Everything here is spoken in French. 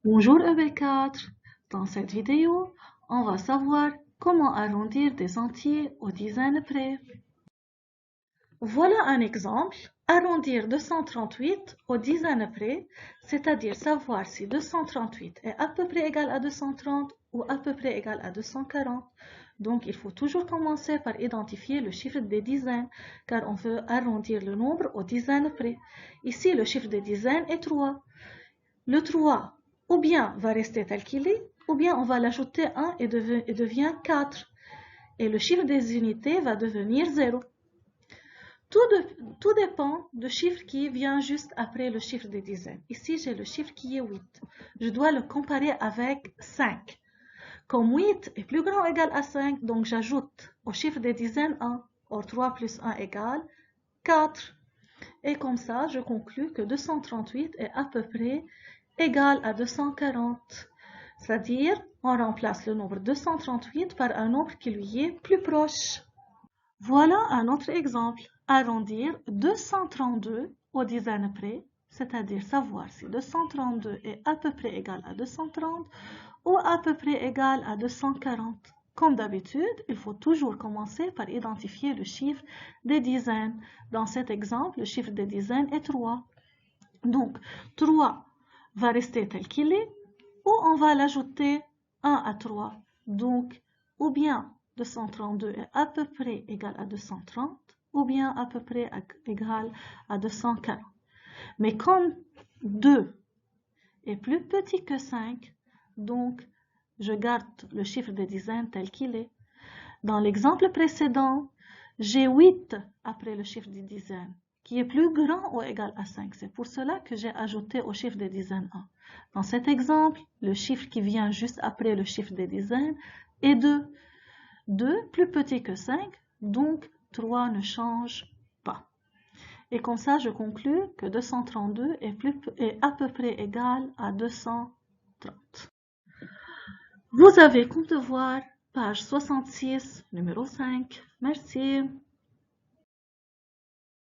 Bonjour EB4. Dans cette vidéo, on va savoir comment arrondir des entiers aux dizaines près. Voilà un exemple. Arrondir 238 aux dizaines près, c'est-à-dire savoir si 238 est à peu près égal à 230 ou à peu près égal à 240. Donc, il faut toujours commencer par identifier le chiffre des dizaines, car on veut arrondir le nombre aux dizaines près. Ici, le chiffre des dizaines est 3. Le 3, ou bien va rester tel qu'il est, ou bien on va l'ajouter 1 et devient 4. Et le chiffre des unités va devenir 0. Tout dépend du chiffre qui vient juste après le chiffre des dizaines. Ici, j'ai le chiffre qui est 8. Je dois le comparer avec 5. Comme 8 est plus grand ou égal à 5, donc j'ajoute au chiffre des dizaines 1. Or, 3 plus 1 égale 4. Et comme ça, je conclus que 238 est à peu près égal à 240. C'est-à-dire, on remplace le nombre 238 par un nombre qui lui est plus proche. Voilà un autre exemple. Arrondir 232 aux dizaines près, c'est-à-dire savoir si 232 est à peu près égal à 230 ou à peu près égal à 240. Comme d'habitude, il faut toujours commencer par identifier le chiffre des dizaines. Dans cet exemple, le chiffre des dizaines est 3. Donc, 3 va rester tel qu'il est, ou on va l'ajouter 1 à 3. Donc, ou bien 232 est à peu près égal à 230, ou bien à peu près égal à 240. Mais comme 2 est plus petit que 5, donc je garde le chiffre des dizaines tel qu'il est. Dans l'exemple précédent, j'ai 8 après le chiffre des dizaines, qui est plus grand ou égal à 5. C'est pour cela que j'ai ajouté au chiffre des dizaines 1. Dans cet exemple, le chiffre qui vient juste après le chiffre des dizaines est 2. 2 plus petit que 5, donc 3 ne change pas. Et comme ça, je conclus que 232 est à peu près égal à 230. Vous avez comme devoir page 66, numéro 5. Merci.